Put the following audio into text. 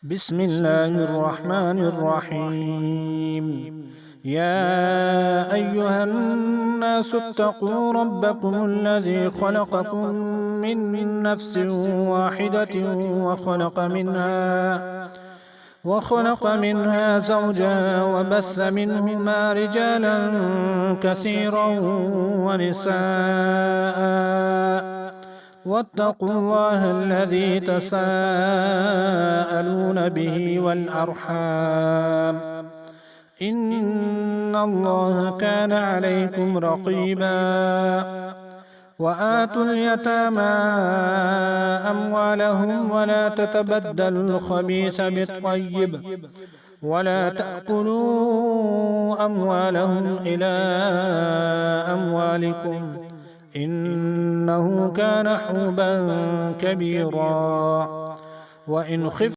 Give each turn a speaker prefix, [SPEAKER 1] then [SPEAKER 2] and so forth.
[SPEAKER 1] بسم الله الرحمن الرحيم. يا أيها الناس اتقوا ربكم الذي خلقكم من نفس واحدة وخلق منها زوجها وبث منهما رجالا كثيرا ونساء، واتقوا الله الذي تساءلون به والأرحام، إن الله كان عليكم رقيبا. وآتوا اليتامى أموالهم ولا تتبدلوا الخبيث بالطيب ولا تأكلوا أموالهم إلى أموالكم، إنه كان حوبا كبيرا. وإن خفتم